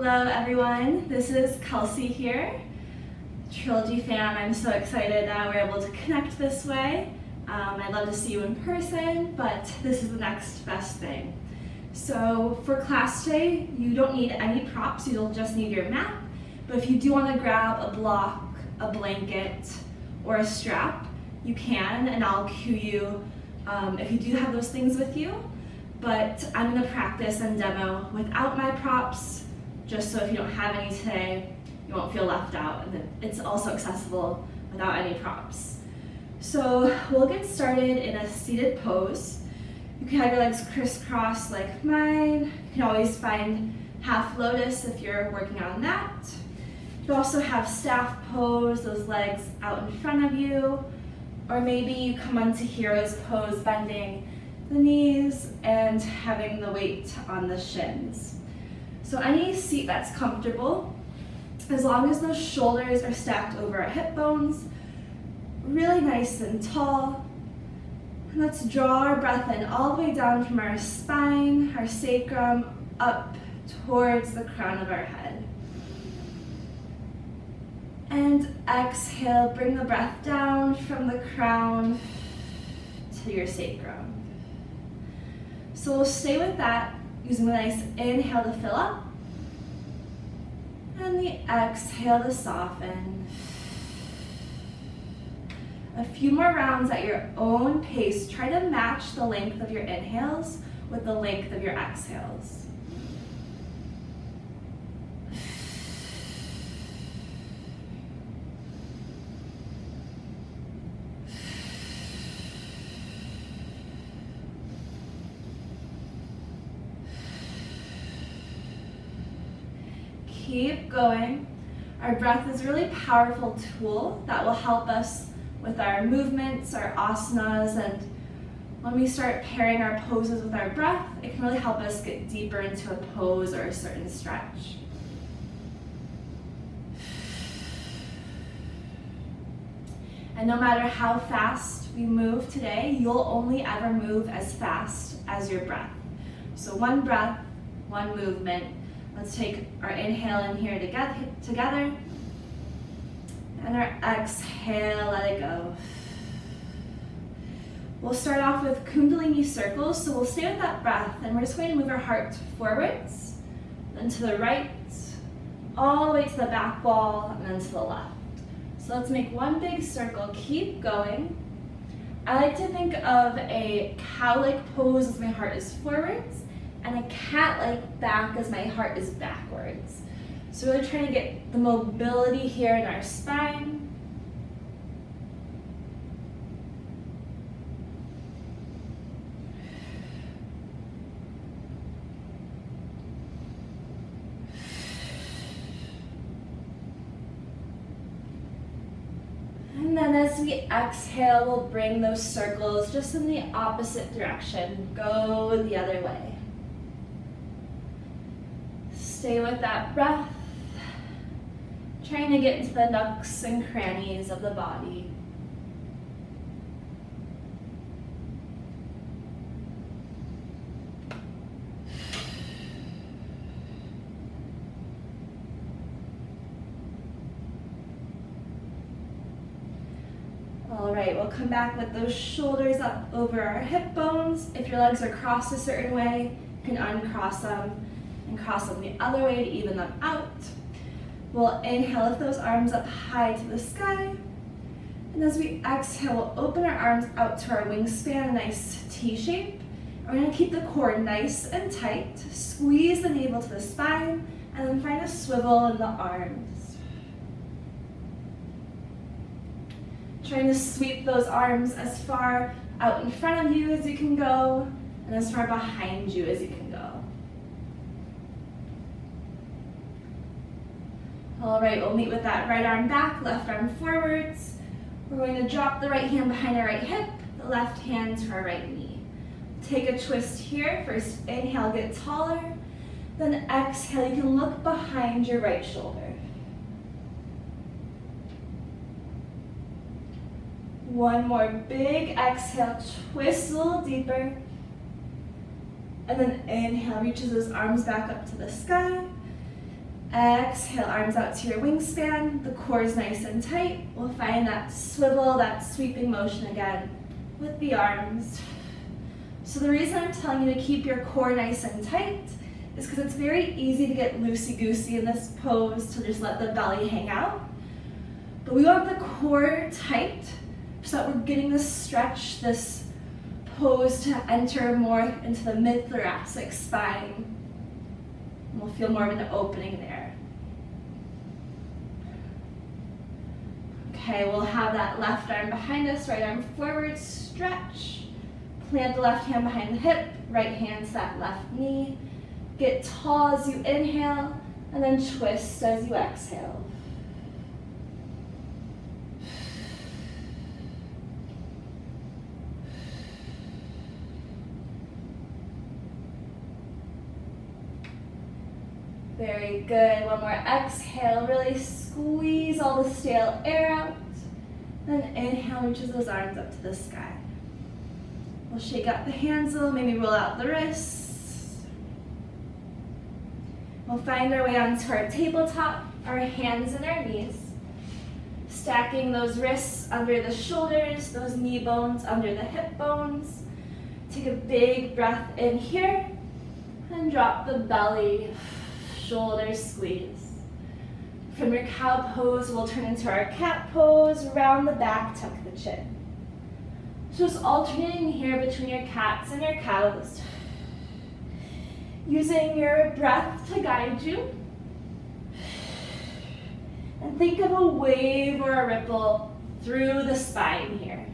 Hello everyone, this is Kelsie here, Trilogy fam. I'm so excited that we're able to connect this way. I'd love to see you in person, but this is the next best thing. So for class today, you don't need any props, you'll just need your mat. But if you do want to grab a block, a blanket, or a strap, you can, and I'll cue you if you do have those things with you. But I'm going to practice and demo without my props, just so if you don't have any today, you won't feel left out, and it's also accessible without any props. So we'll get started in a seated pose. You can have your legs crisscross like mine. You can always find half lotus if you're working on that. You can also have staff pose, those legs out in front of you, or maybe you come onto hero's pose, bending the knees and having the weight on the shins. So any seat that's comfortable, as long as those shoulders are stacked over our hip bones, really nice and tall. And let's draw our breath in all the way down from our spine, our sacrum, up towards the crown of our head. And exhale, bring the breath down from the crown to your sacrum. So we'll stay with that, using the nice inhale to fill up, and the exhale to soften. A few more rounds at your own pace. Try to match the length of your inhales with the length of your exhales. Keep going. Our breath is a really powerful tool that will help us with our movements, our asanas, and when we start pairing our poses with our breath, it can really help us get deeper into a pose or a certain stretch. And no matter how fast we move today, you'll only ever move as fast as your breath. So one breath, one movement. Let's take our inhale in here together, and our exhale, let it go. We'll start off with Kundalini Circles, so we'll stay with that breath, and we're just going to move our heart forwards, then to the right, all the way to the back wall, and then to the left. So let's make one big circle, keep going. I like to think of a cow-like pose as my heart is forwards, and a cat-like back as my heart is backwards. So really trying to get the mobility here in our spine. And then as we exhale, we'll bring those circles just in the opposite direction. Go the other way. Stay with that breath, trying to get into the nooks and crannies of the body. All right, we'll come back with those shoulders up over our hip bones. If your legs are crossed a certain way, you can uncross them and cross them the other way to even them out. We'll inhale, lift those arms up high to the sky. And as we exhale, we'll open our arms out to our wingspan, a nice T shape. And we're gonna keep the core nice and tight. Squeeze the navel to the spine, and then find a swivel in the arms. Trying to sweep those arms as far out in front of you as you can go, and as far behind you as you can go. All right, we'll meet with that right arm back, left arm forwards. We're going to drop the right hand behind our right hip, the left hand to our right knee. Take a twist here. First inhale, get taller. Then exhale, you can look behind your right shoulder. One more big exhale, twist a little deeper. And then inhale, reaches those arms back up to the sky. Exhale, arms out to your wingspan. The core is nice and tight. We'll find that swivel, that sweeping motion again with the arms. So the reason I'm telling you to keep your core nice and tight is because it's very easy to get loosey-goosey in this pose, to just let the belly hang out. But we want the core tight so that we're getting this stretch, this pose to enter more into the mid-thoracic spine. And we'll feel more of an opening there. Okay, we'll have that left arm behind us, right arm forward, stretch. Plant the left hand behind the hip, right hand to that left knee. Get tall as you inhale, and then twist as you exhale. Very good. One more exhale. Really squeeze all the stale air out. Then inhale, reaches those arms up to the sky. We'll shake out the hands a little, maybe roll out the wrists. We'll find our way onto our tabletop, our hands and our knees. Stacking those wrists under the shoulders, those knee bones under the hip bones. Take a big breath in here and drop the belly. Shoulders squeeze. From your cow pose, we'll turn into our cat pose. Round the back, tuck the chin. So just alternating here between your cats and your cows. Using your breath to guide you. And think of a wave or a ripple through the spine here.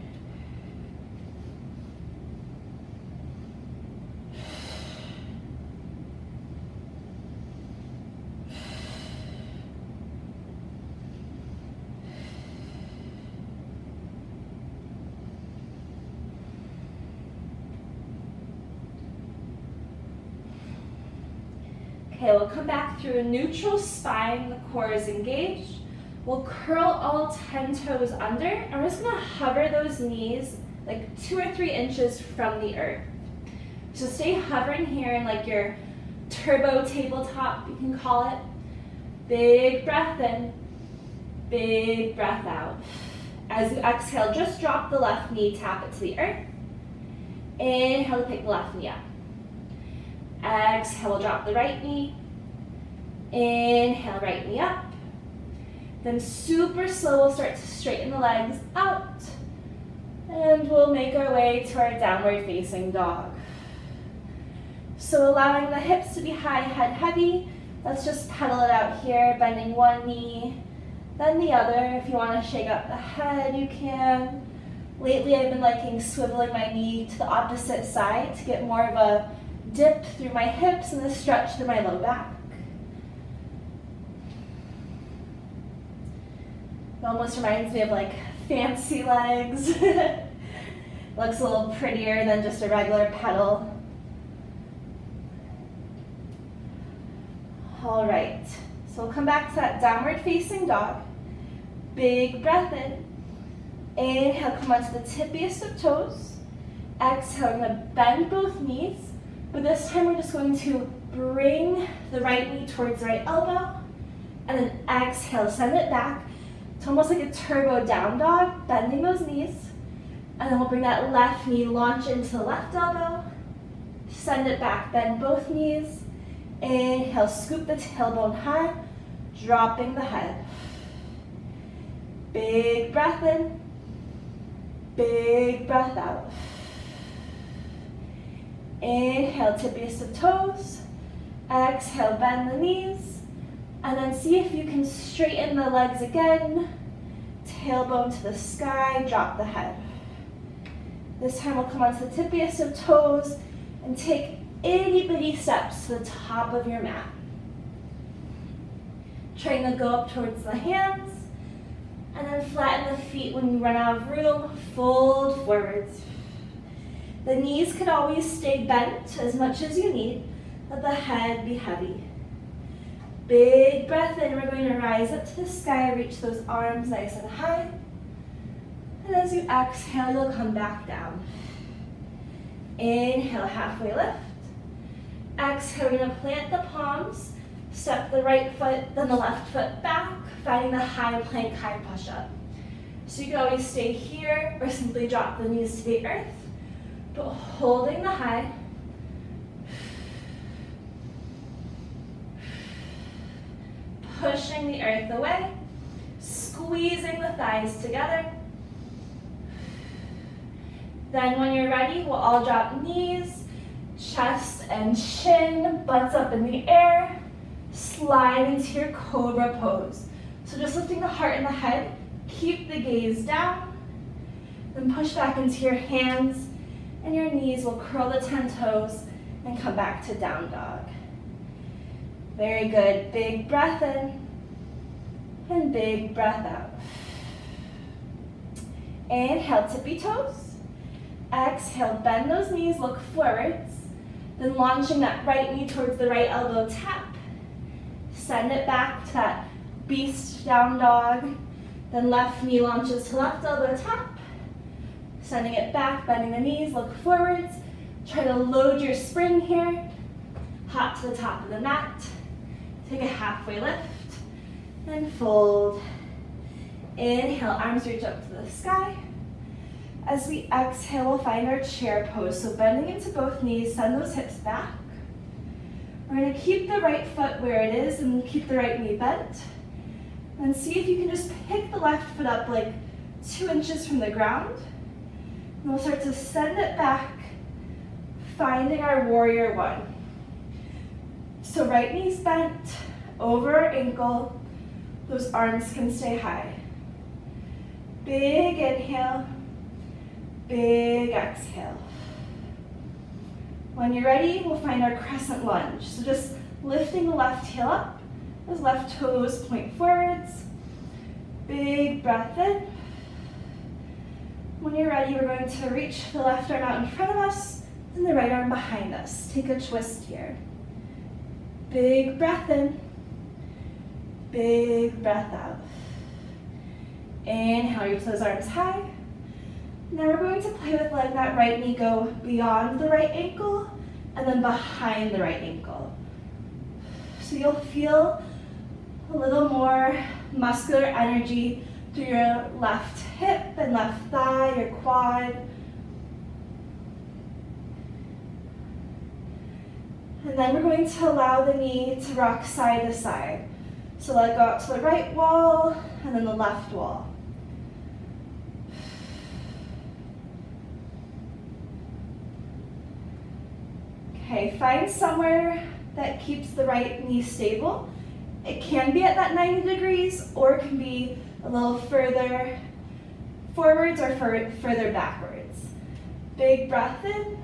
Okay, we'll come back through a neutral spine, the core is engaged. We'll curl all 10 toes under, and we're just gonna hover those knees like 2 or 3 inches from the earth. So stay hovering here in like your turbo tabletop, you can call it. Big breath in, big breath out. As you exhale, just drop the left knee, tap it to the earth. Inhale to pick the left knee up. Exhale, we'll drop the right knee. Inhale, right knee up. Then super slow, we'll start to straighten the legs out. And we'll make our way to our downward facing dog. So allowing the hips to be high, head heavy. Let's just pedal it out here, bending one knee, then the other. If you want to shake up the head, you can. Lately, I've been liking swiveling my knee to the opposite side to get more of a dip through my hips and a stretch through my low back. It almost reminds me of like fancy legs. Looks a little prettier than just a regular pedal. All right, so we'll come back to that downward facing dog. Big breath in. Inhale, come onto the tippiest of toes. Exhale, we're gonna bend both knees. But this time we're just going to bring the right knee towards the right elbow, and then exhale, send it back. It's almost like a turbo down dog, bending those knees. And then we'll bring that left knee, launch into the left elbow, send it back, bend both knees. Inhale, scoop the tailbone high, dropping the head. Big breath in, big breath out. Inhale, tippiest of toes. Exhale, bend the knees. And then see if you can straighten the legs again. Tailbone to the sky, drop the head. This time we'll come onto the tippiest of toes and take itty bitty steps to the top of your mat. Trying to go up towards the hands. And then flatten the feet when you run out of room, fold forwards. The knees can always stay bent as much as you need, let the head be heavy. Big breath in, we're going to rise up to the sky, reach those arms nice and high. And as you exhale, you'll come back down. Inhale, halfway lift. Exhale, we're going to plant the palms, Step the right foot, then the left foot back, finding the high plank, high push-up. So you can always stay here or simply drop the knees to the earth, but holding the high. Pushing the earth away, squeezing the thighs together. Then when you're ready, we'll all drop knees, chest and chin, butts up in the air, slide into your cobra pose. So just lifting the heart and the head, keep the gaze down, then push back into your hands, and your knees will curl the 10 toes and come back to down dog. Very good. Big breath in and big breath out. Inhale, tippy toes. Exhale, bend those knees, look forwards. Then launching that right knee towards the right elbow, tap. Send it back to that beast down dog. Then left knee launches to left elbow, tap. Sending it back, bending the knees, look forwards. Try to load your spring here. Hop to the top of the mat. Take a halfway lift and fold. Inhale, arms reach up to the sky. As we exhale, we'll find our chair pose. So bending into both knees, send those hips back. We're going to keep the right foot where it is and keep the right knee bent. And see if you can just pick the left foot up like 2 inches from the ground. And we'll start to send it back, finding our warrior one. So right knee's bent, over our ankle, those arms can stay high. Big inhale, big exhale. When you're ready, we'll find our crescent lunge. So just lifting the left heel up, those left toes point forwards. Big breath in. When you're ready, we're going to reach the left arm out in front of us and the right arm behind us. Take a twist here. Big breath in, big breath out. Inhale, reach those arms high. Now we're going to play with letting that right knee go beyond the right ankle and then behind the right ankle. So you'll feel a little more muscular energy through your left hip and left thigh, your quad. And then we're going to allow the knee to rock side to side. So let it go out to the right wall and then the left wall. Okay, find somewhere that keeps the right knee stable. It can be at that 90 degrees or it can be a little further forwards or further backwards. Big breath in.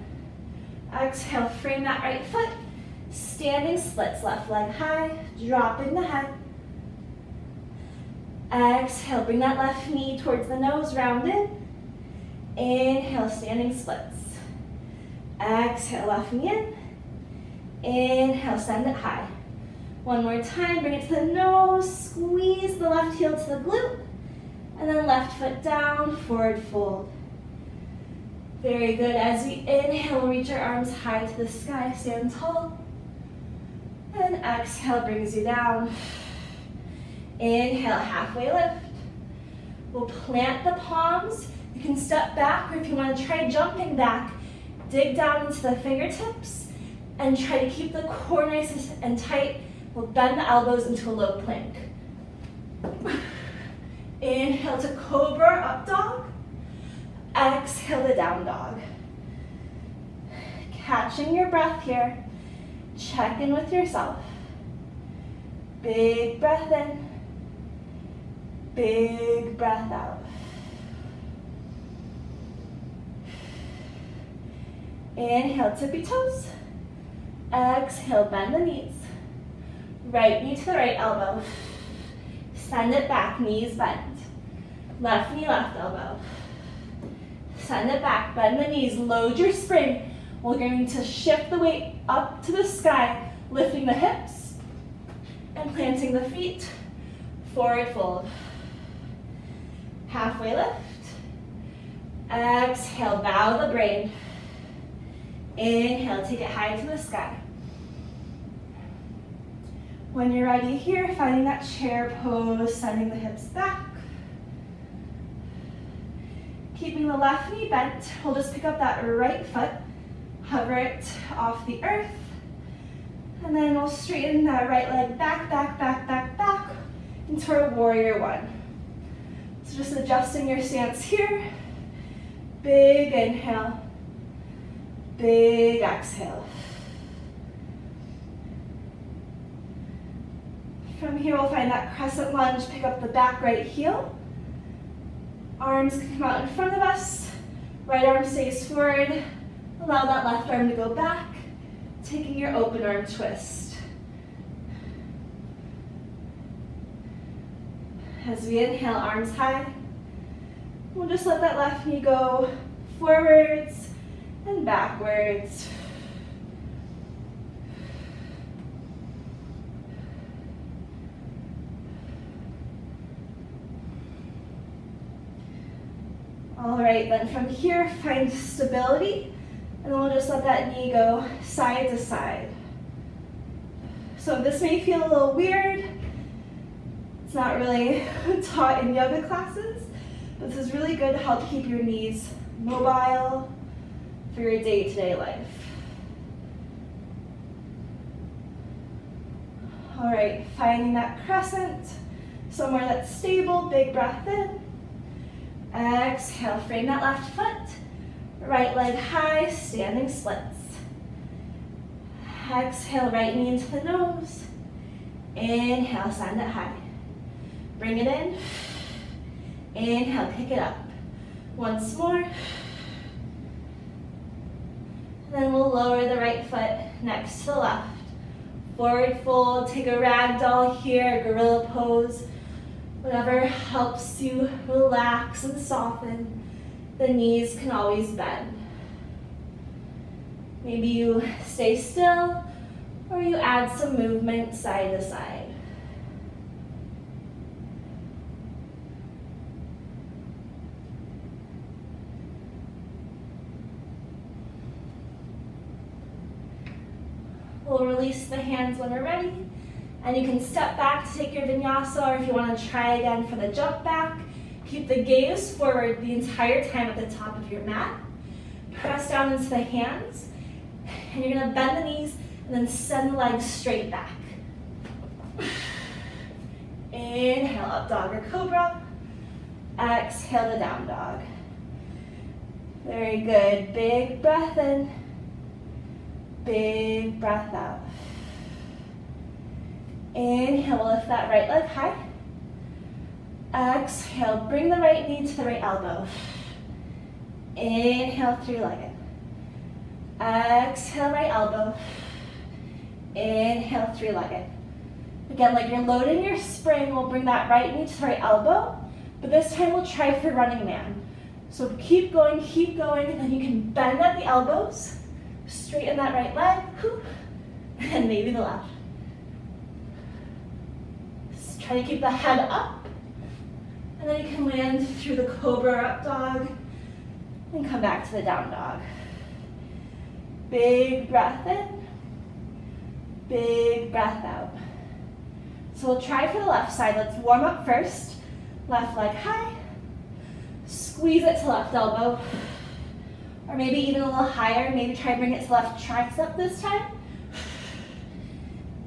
Exhale, frame that right foot. Standing splits, left leg high, dropping the head. Exhale, bring that left knee towards the nose, round in. Inhale, standing splits. Exhale, left knee in. Inhale, send it high. One more time, bring it to the nose, squeeze the left heel to the glute, and then left foot down, forward fold. Very good. As we inhale, reach our arms high to the sky, stand tall. And exhale brings you down. Inhale, halfway lift. We'll plant the palms. You can step back, or if you want to try jumping back, dig down into the fingertips and try to keep the core nice and tight. We'll bend the elbows into a low plank. Inhale to cobra, up dog. Exhale to down dog. Catching your breath here. Check in with yourself. Big breath in. Big breath out. Inhale, tippy toes. Exhale, bend the knees. Right knee to the right elbow. Send it back, knees bent. Left knee, left elbow. Send it back, bend the knees, load your spring. We're going to shift the weight up to the sky, lifting the hips and planting the feet. Forward fold. Halfway lift. Exhale, bow the brain. Inhale, take it high to the sky. When you're ready here, finding that chair pose, sending the hips back. Keeping the left knee bent, we'll just pick up that right foot, hover it off the earth, and then we'll straighten that right leg back, back, back, back, back into our warrior one. So just adjusting your stance here. Big inhale, big exhale. From here, we'll find that crescent lunge, pick up the back right heel. Arms can come out in front of us. Right arm stays forward. Allow that left arm to go back, taking your open arm twist. As we inhale, arms high. We'll just let that left knee go forwards and backwards. All right, then from here, find stability, and then we'll just let that knee go side to side. So this may feel a little weird. It's not really taught in yoga classes. This is really good to help keep your knees mobile for your day-to-day life. All right, finding that crescent, somewhere that's stable, big breath in. Exhale, frame that left foot. Right leg high, standing splits. Exhale, right knee into the nose. Inhale, send it high. Bring it in. Inhale, pick it up. Once more. Then we'll lower the right foot next to the left. Forward fold, take a ragdoll here, gorilla pose. Whatever helps you relax and soften. The knees can always bend. Maybe you stay still or you add some movement side to side. We'll release the hands when we're ready. And you can step back to take your vinyasa, or if you want to try again for the jump back, keep the gaze forward the entire time at the top of your mat. Press down into the hands, and you're going to bend the knees and then send the legs straight back. Inhale, up dog or cobra. Exhale to down dog. Very good. Big breath in. Big breath out. Inhale, lift that right leg high. Exhale, bring the right knee to the right elbow. Inhale, three-legged. Exhale, right elbow. Inhale, three-legged. Again, like you're loading your spring, we'll bring that right knee to the right elbow, but this time we'll try for running man. So keep going, and then you can bend at the elbows, straighten that right leg, and maybe the left. Try to keep the head up, and then you can land through the cobra or up dog, and come back to the down dog. Big breath in, big breath out. So we'll try for the left side. Let's warm up first. Left leg high, squeeze it to left elbow, or maybe even a little higher. Maybe try to bring it to left tricep this time.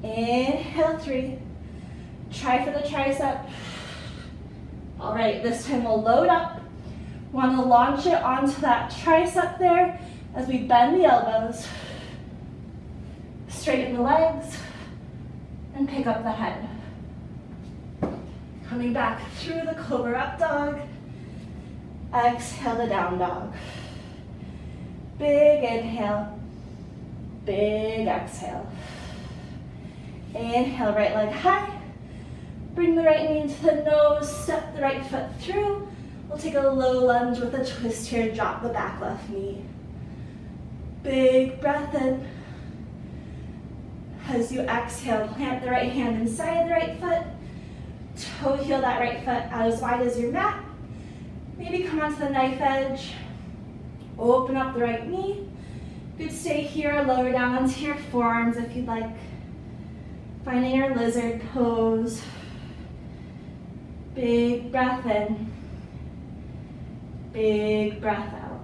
Inhale, three. Try for the tricep. All right, this time we'll load up. Want to launch it onto that tricep there as we bend the elbows, straighten the legs, and pick up the head. Coming back through the cobra up dog. Exhale to down dog. Big inhale, big exhale. Inhale, right leg high. Bring the right knee into the nose, step the right foot through. We'll take a low lunge with a twist here and drop the back left knee. Big breath in. As you exhale, plant the right hand inside the right foot. Toe heel that right foot out as wide as your mat. Maybe come onto the knife edge. Open up the right knee. You could stay here, lower down onto your forearms if you'd like. Finding our lizard pose. Big breath in. Big breath out.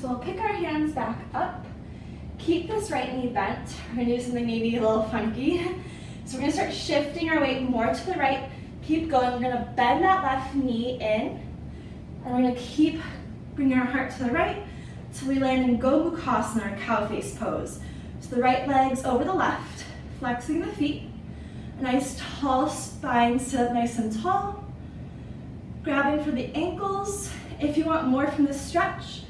So we'll pick our hands back up. Keep this right knee bent. We're gonna do something maybe a little funky. So we're gonna start shifting our weight more to the right. Keep going. We're gonna bend that left knee in. And we're gonna keep bringing our heart to the right. So we land in Gomukhasana, our cow face pose. So the right leg's over the left, flexing the feet. A nice tall spine, sit up nice and tall. Grabbing for the ankles. If you want more from this stretch,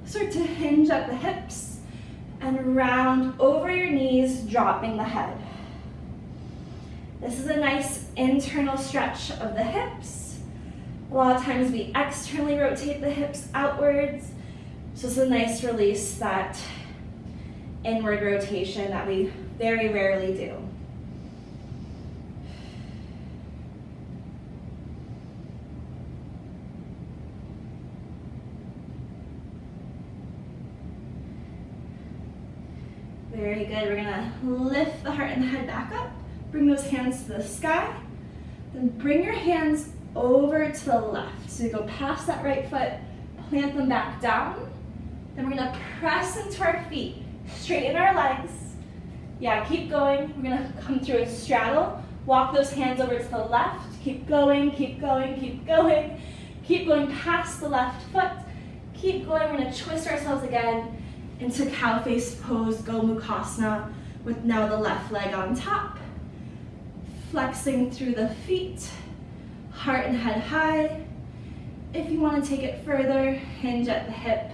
start to hinge at the hips and round over your knees, dropping the head. This is a nice internal stretch of the hips. A lot of times we externally rotate the hips outwards. So it's a nice release, that inward rotation that we very rarely do. Very good. We're gonna lift the heart and the head back up. Bring those hands to the sky. Then bring your hands over to the left. So you go past that right foot, plant them back down. Then we're gonna press into our feet, straighten our legs. Yeah, keep going. We're gonna come through a straddle. Walk those hands over to the left. Keep going, keep going, keep going. Keep going past the left foot. Keep going. We're gonna twist ourselves again into cow face pose, Gomukhasana, with now the left leg on top. Flexing through the feet, heart and head high. If you want to take it further, hinge at the hip,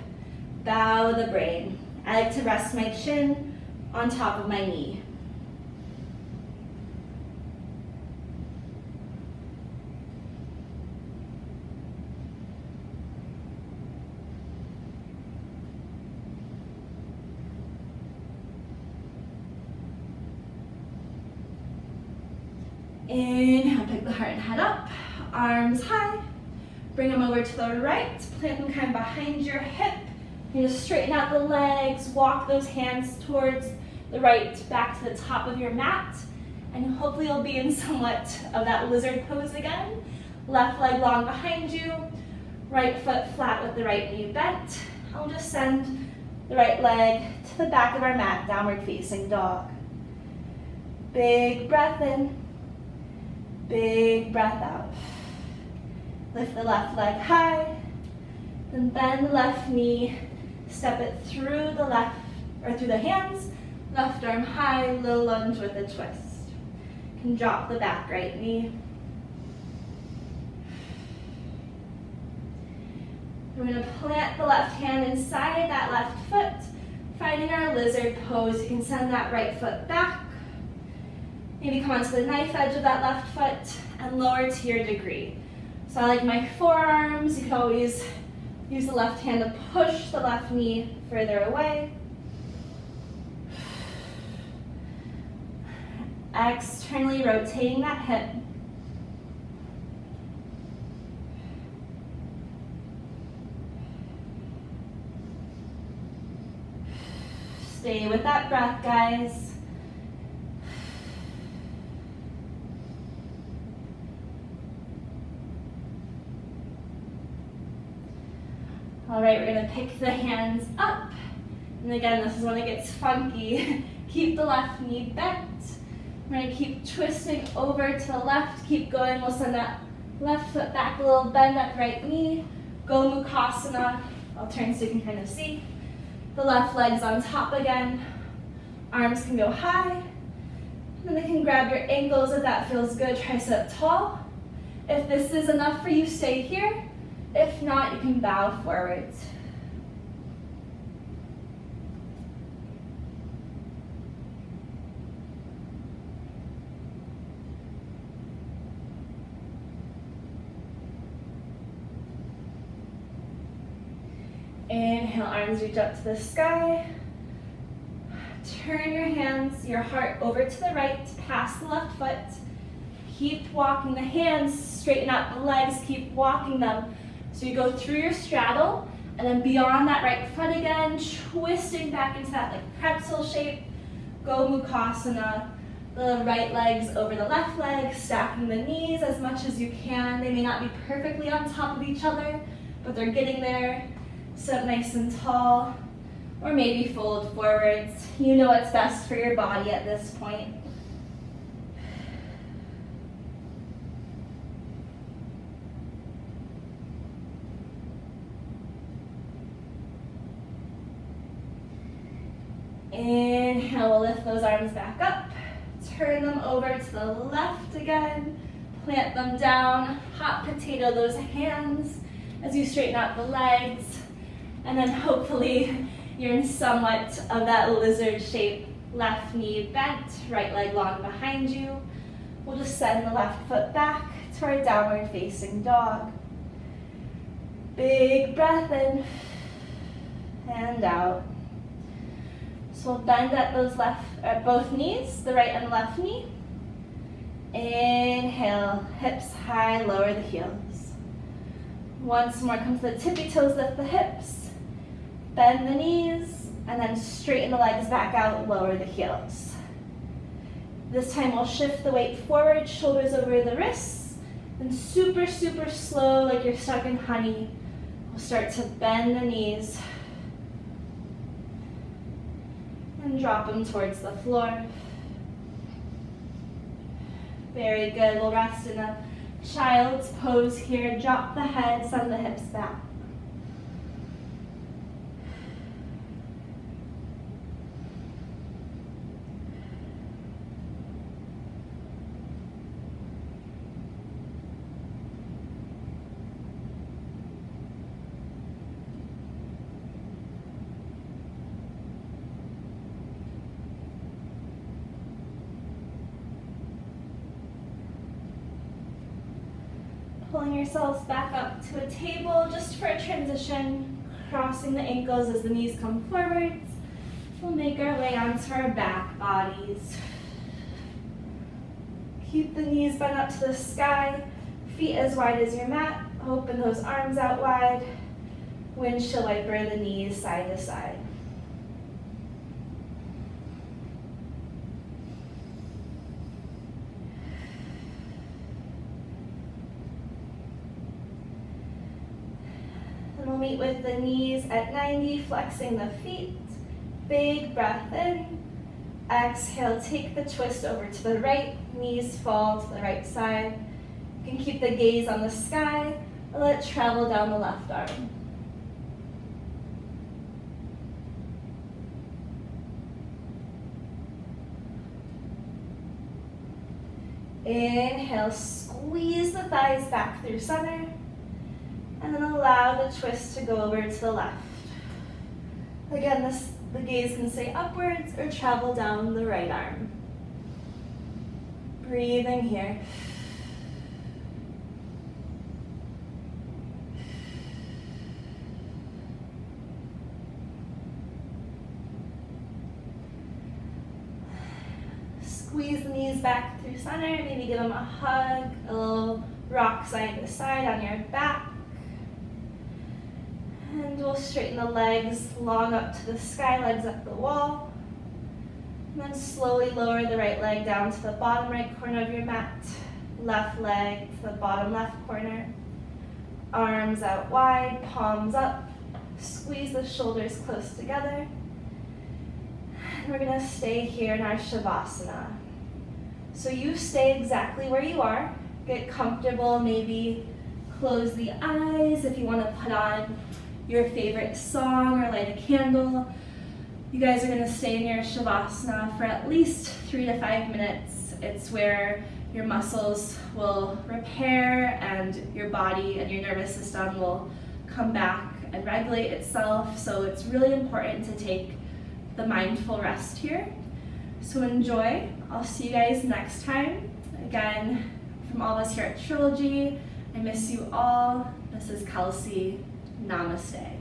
bow the brain. I like to rest my chin on top of my knee. Inhale, pick the heart and head up, arms high. Bring them over to the right, plant them kind of behind your hip. You're gonna straighten out the legs, walk those hands towards the right, back to the top of your mat. And hopefully you'll be in somewhat of that lizard pose again. Left leg long behind you, right foot flat with the right knee bent. I'll just send the right leg to the back of our mat, downward facing dog. Big breath in. Big breath out. Lift the left leg high, then bend the left knee, step it through the left, or through the hands, left arm high, low lunge with a twist. You can drop the back right knee. We're gonna plant the left hand inside that left foot, finding our lizard pose. You can send that right foot back. Maybe come onto the knife edge of that left foot and lower to your degree. So I like my forearms. You can always use the left hand to push the left knee further away. Externally rotating that hip. Stay with that breath, guys. All right, we're gonna pick the hands up. And again, this is when it gets funky. Keep the left knee bent. We're gonna keep twisting over to the left. Keep going. We'll send that left foot back a little, bend that right knee. Gomukhasana. I'll turn so you can kind of see. The left leg's on top again. Arms can go high. And then you can grab your ankles if that feels good. Try to sit up tall. If this is enough for you, stay here. If not, you can bow forwards. Inhale, arms reach up to the sky. Turn your hands, your heart over to the right, past the left foot. Keep walking the hands, straighten out the legs, keep walking them. So you go through your straddle, and then beyond that right foot again, twisting back into that like pretzel shape. Go Mukasana. The right leg's over the left leg, stacking the knees as much as you can. They may not be perfectly on top of each other, but they're getting there. Sit nice and tall, or maybe fold forwards. You know what's best for your body at this point. Inhale, we'll lift those arms back up. Turn them over to the left again. Plant them down. Hot potato those hands as you straighten out the legs. And then hopefully you're in somewhat of that lizard shape. Left knee bent, right leg long behind you. We'll just send the left foot back to our downward facing dog. Big breath in and out. So we'll bend at both knees, the right and left knee. Inhale, hips high, lower the heels. Once more, come to the tippy toes, lift the hips. Bend the knees, and then straighten the legs back out, lower the heels. This time we'll shift the weight forward, shoulders over the wrists, and super, super slow, like you're stuck in honey. We'll start to bend the knees and drop them towards the floor. Very good. We'll rest in a child's pose here. Drop the head, send the hips back. Pulling yourselves back up to a table just for a transition, crossing the ankles as the knees come forwards. We'll make our way onto our back bodies. Keep the knees bent up to the sky, feet as wide as your mat. Open those arms out wide. Windshield wiper the knees side to side. We'll meet with the knees at 90, flexing the feet. Big breath in. Exhale, take the twist over to the right. Knees fall to the right side. You can keep the gaze on the sky. Let it travel down the left arm. Inhale, squeeze the thighs back through center. And then allow the twist to go over to the left. Again, the gaze can stay upwards or travel down the right arm. Breathing here. Squeeze the knees back through center. Maybe give them a hug, a little rock side to side on your back. And we'll straighten the legs long up to the sky, legs up the wall. And then slowly lower the right leg down to the bottom right corner of your mat. Left leg to the bottom left corner. Arms out wide, palms up. Squeeze the shoulders close together. And we're gonna stay here in our Savasana. So you stay exactly where you are. Get comfortable, maybe close the eyes if you wanna put on your favorite song or light a candle. You guys are gonna stay in your Savasana for at least 3 to 5 minutes. It's where your muscles will repair and your body and your nervous system will come back and regulate itself. So it's really important to take the mindful rest here. So enjoy. I'll see you guys next time. Again, from all of us here at Trilogy, I miss you all. This is Kelsie. Namaste.